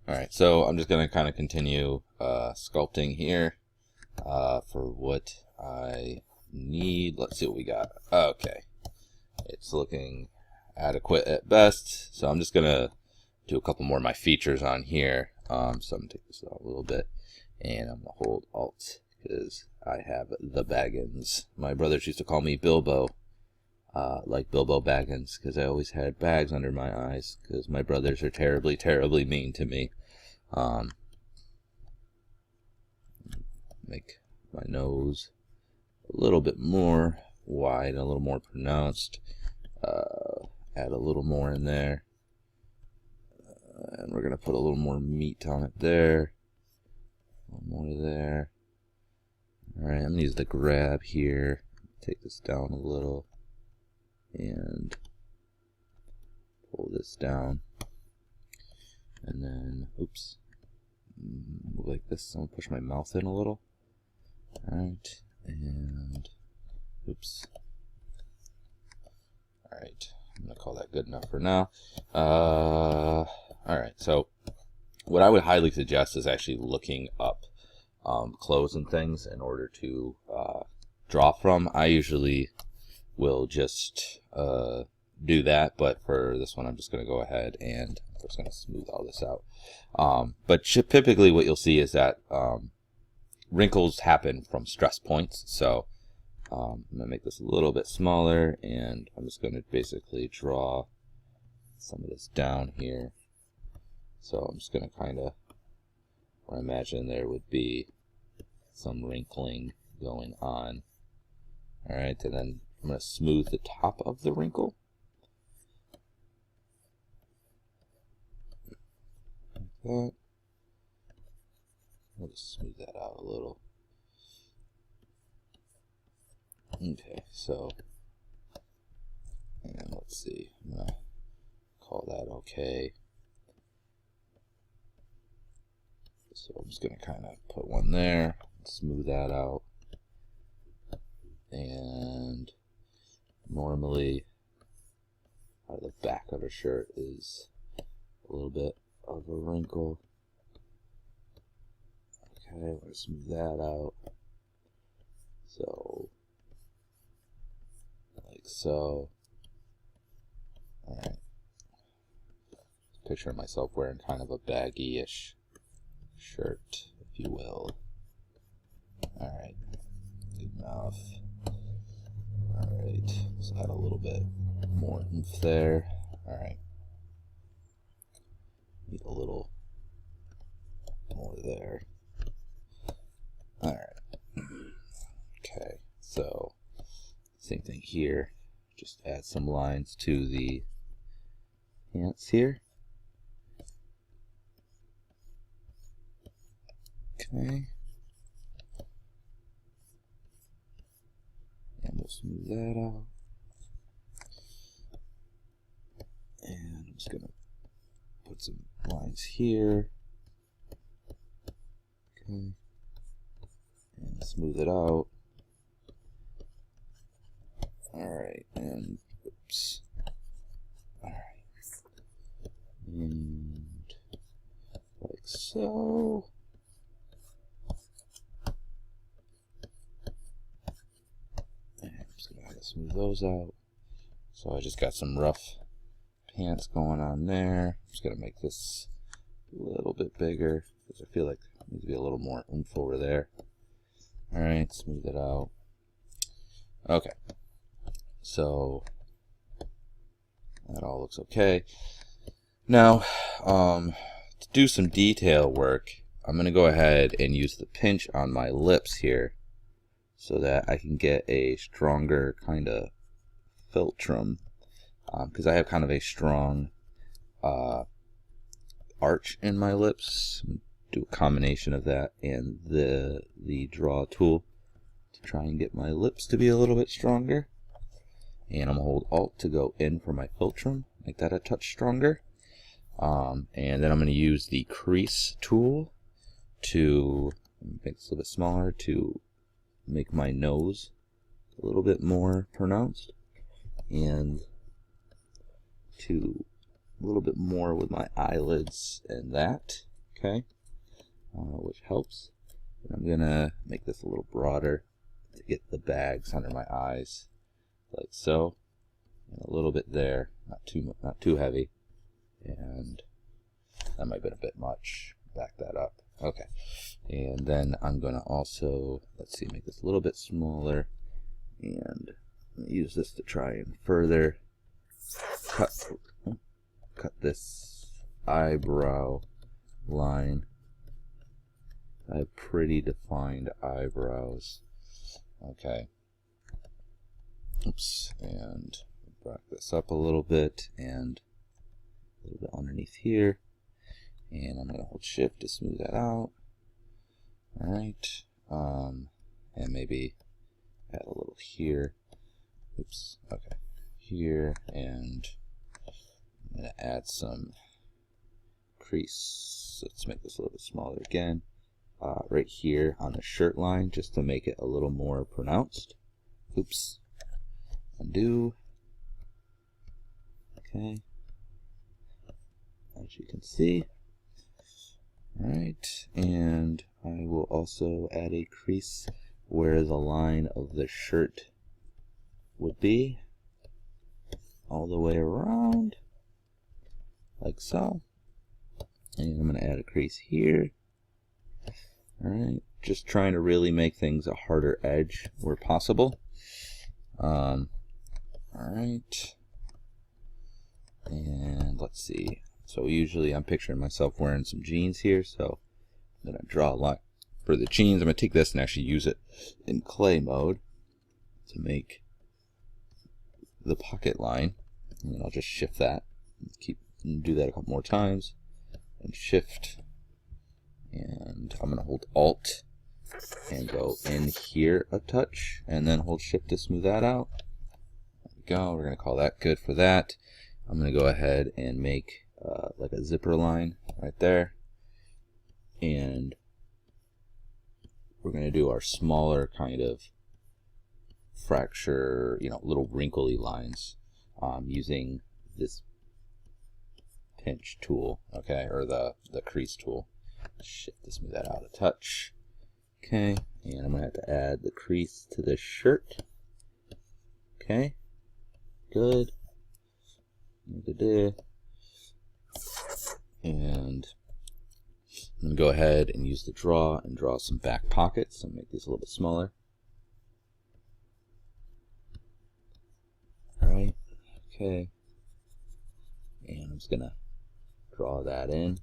Alright, so I'm just going to kind of continue sculpting here for what I need. Let's see what we got. Okay, it's looking adequate at best, so I'm just going to do a couple more of my features on here. So I'm going to take this out a little bit, and I'm going to hold Alt because I have the Baggins. My brothers used to call me Bilbo, like Bilbo Baggins, because I always had bags under my eyes because my brothers are terribly, terribly mean to me. Make my nose a little bit more wide, a little more pronounced. Add a little more in there. And we're going to put a little more meat on it there. A little more there. Alright, I'm going to use the grab here. Take this down a little. And pull this down. And then, oops. Move like this. I'm going to push my mouth in a little. Alright. And, oops. Alright. I'm going to call that good enough for now. Alright, so what I would highly suggest is actually looking up clothes and things in order to draw from. I usually will just do that, but for this one I'm just going to go ahead and I'm just going to smooth all this out. But typically what you'll see is that wrinkles happen from stress points, so I'm going to make this a little bit smaller, and I'm just going to basically draw some of this down here. So I'm just going to kind of, I imagine there would be some wrinkling going on. Alright, and then I'm going to smooth the top of the wrinkle. Like that. I'll just smooth that out a little. Okay, so, and let's see, I'm going to call that okay. So I'm just going to kind of put one there, smooth that out. And normally, out of the back of a shirt is a little bit of a wrinkle. Okay, I'm going to smooth that out. So, like so. Alright. Picturing myself wearing kind of a baggy-ish shirt, if you will. Alright. Good enough. Alright. Let's add a little bit more oomph there. Alright. Need a little more there. Alright. Okay. So, same thing here. Just add some lines to the pants here. Okay. And we'll smooth that out. And I'm just going to put some lines here. Okay. And smooth it out. Alright, and oops. Alright. And like so. And I'm just going to smooth those out. So I just got some rough pants going on there. I'm just going to make this a little bit bigger because I feel like there needs to be a little more oomph over there. Alright, smooth it out. Okay. So that all looks okay. Now, to do some detail work, I'm going to go ahead and use the pinch on my lips here so that I can get a stronger kind of philtrum, because I have kind of a strong arch in my lips. Do a combination of that and the draw tool to try and get my lips to be a little bit stronger. And I'm going to hold Alt to go in for my philtrum, make that a touch stronger. And then I'm going to use the crease tool to make this a little bit smaller to make my nose a little bit more pronounced, and to a little bit more with my eyelids and that. okay, which helps. And I'm gonna make this a little broader to get the bags under my eyes, like so, and a little bit there, not too heavy, and that might have been a bit much. Back that up. Okay, and then I'm gonna also, let's see, make this a little bit smaller, and use this to try and further cut this eyebrow line. I have pretty defined eyebrows. Okay. Oops, and back this up a little bit, and a little bit underneath here. And I'm going to hold shift to smooth that out. Alright. And maybe add a little here. Oops. Okay. Here, and I'm going to add some crease. Let's make this a little bit smaller again. Right here on the shirt line, just to make it a little more pronounced. Oops. Undo. Okay. As you can see. Alright, and I will also add a crease where the line of the shirt would be, all the way around, like so. And I'm going to add a crease here. Alright, just trying to really make things a harder edge where possible. Alright, and let's see. So usually I'm picturing myself wearing some jeans here, so I'm going to draw a line for the jeans. I'm going to take this and actually use it in clay mode to make the pocket line. And then I'll just shift that, and do that a couple more times, and shift. And I'm going to hold Alt and go in here a touch, and then hold shift to smooth that out. There we go. We're going to call that good for that. I'm going to go ahead and make like a zipper line right there, and we're going to do our smaller kind of fracture, little wrinkly lines using this pinch tool, okay, or the crease tool. Shift to smooth that out a touch. Okay, and I'm going to have to add the crease to this shirt. Okay, good. And I'm going to go ahead and use the draw and draw some back pockets. So make these a little bit smaller. Alright, okay. And I'm just going to draw that in.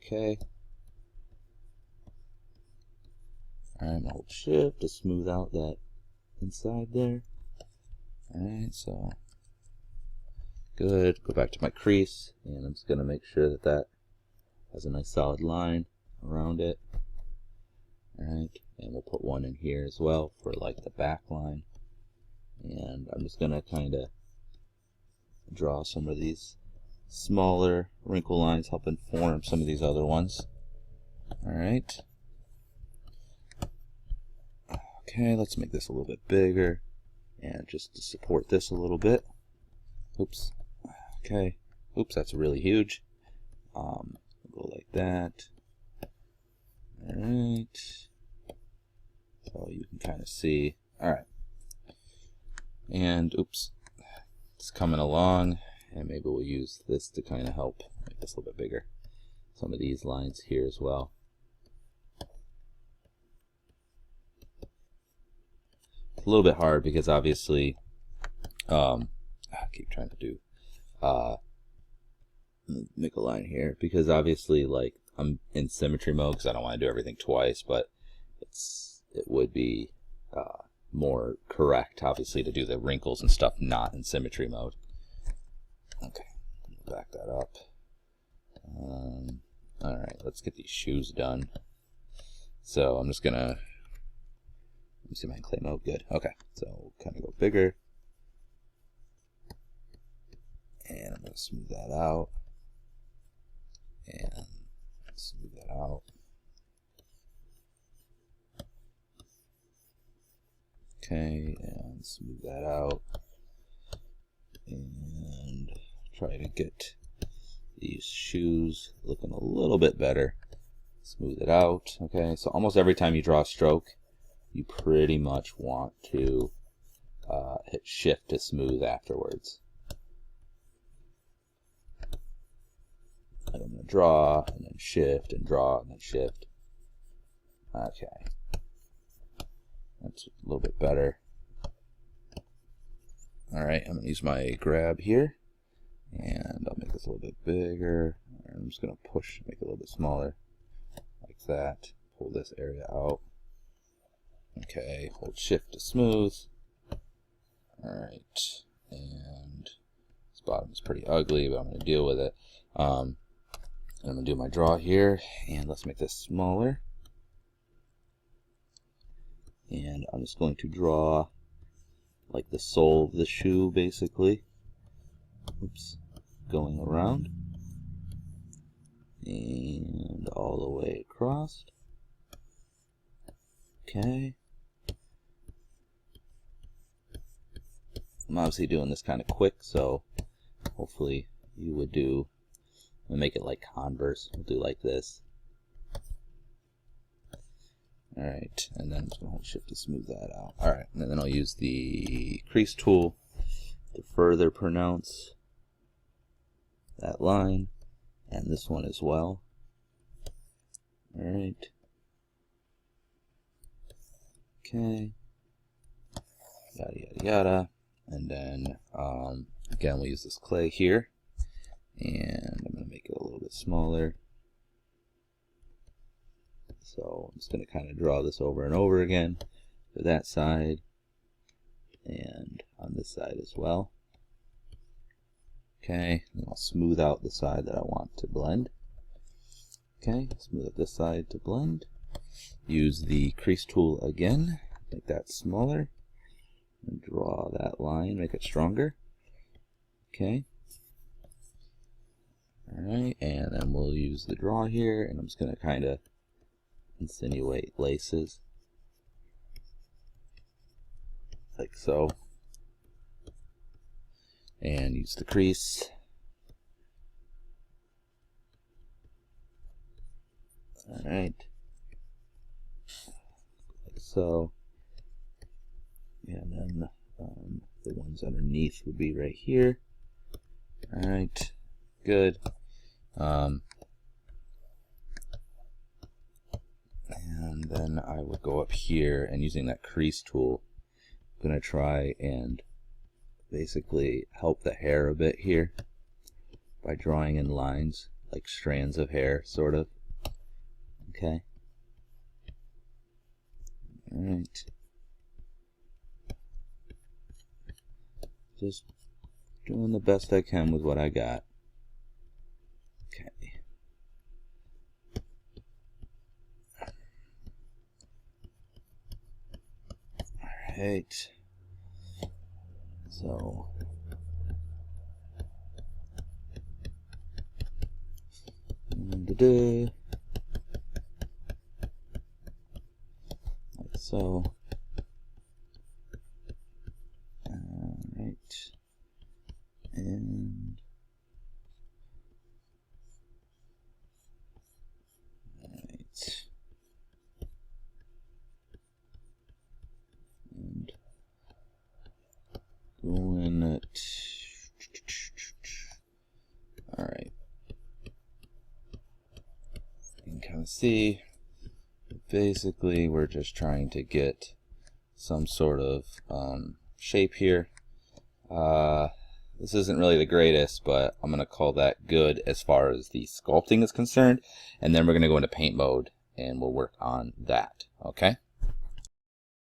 Okay. Alright, I'm going to hold shift to smooth out that inside there. Alright, so good. Go back to my crease, and I'm just going to make sure that that has a nice solid line around it. Alright, and we'll put one in here as well for like the back line. And I'm just going to kind of draw some of these smaller wrinkle lines, helping form some of these other ones. Alright. Okay, let's make this a little bit bigger, and just to support this a little bit. Oops. Okay. Oops, that's really huge. Go like that. Alright. So you can kind of see. Alright. And oops, it's coming along, and maybe we'll use this to kind of help make this a little bit bigger. Some of these lines here as well. It's a little bit hard because obviously I keep trying to do make a line here, because obviously like I'm in symmetry mode because I don't want to do everything twice, but it would be more correct obviously to do the wrinkles and stuff not in symmetry mode. Okay, back that up. Alright, let's get these shoes done. So I'm just gonna, let me see my clay mode. Good. Okay, so we'll kind of go bigger. And I'm going to smooth that out. And smooth that out. Okay, and smooth that out. And try to get These shoes looking a little bit better. Smooth it out. Okay, so almost every time you draw a stroke, you pretty much want to hit shift to smooth afterwards. And I'm going to draw, and then shift, and draw, and then shift. Okay. That's a little bit better. Alright, I'm going to use my grab here, and I'll make this a little bit bigger. I'm just going to push, make it a little bit smaller, like that. Pull this area out. Okay, hold shift to smooth. Alright, and this bottom is pretty ugly, but I'm going to deal with it. I'm going to do my draw here, and let's make this smaller. And I'm just going to draw like the sole of the shoe, basically. Oops, going around. And all the way across. Okay. I'm obviously doing this kind of quick, so hopefully you would do, we'll make it like Converse. We'll do like this. Alright, and then I'm just going to hold shift to smooth that out. Alright, and then I'll use the crease tool to further pronounce that line, and this one as well. Alright. Okay. Yada yada yada. And then, again, we'll use this clay here, and I'm going to make it a little bit smaller. So I'm just going to kind of draw this over and over again for that side and on this side as well. Okay, and I'll smooth out the side that I want to blend. Okay, smooth out this side to blend. Use the crease tool again, make that smaller, and draw that line, make it stronger. Okay. Alright, and then we'll use the draw here, and I'm just going to kind of insinuate laces like so, and use the crease. Alright, like so, and then the ones underneath would be right here. Alright, good. And then I would go up here, and using that crease tool, I'm going to try and basically help the hair a bit here by drawing in lines, like strands of hair, sort of. Okay. Alright. Just doing the best I can with what I got. Okay. Alright. So like so. Alright. And alright. And going at alright. You can kind of see, basically we're just trying to get some sort of shape here. This isn't really the greatest, but I'm going to call that good as far as the sculpting is concerned, and then we're going to go into paint mode and we'll work on that. Okay.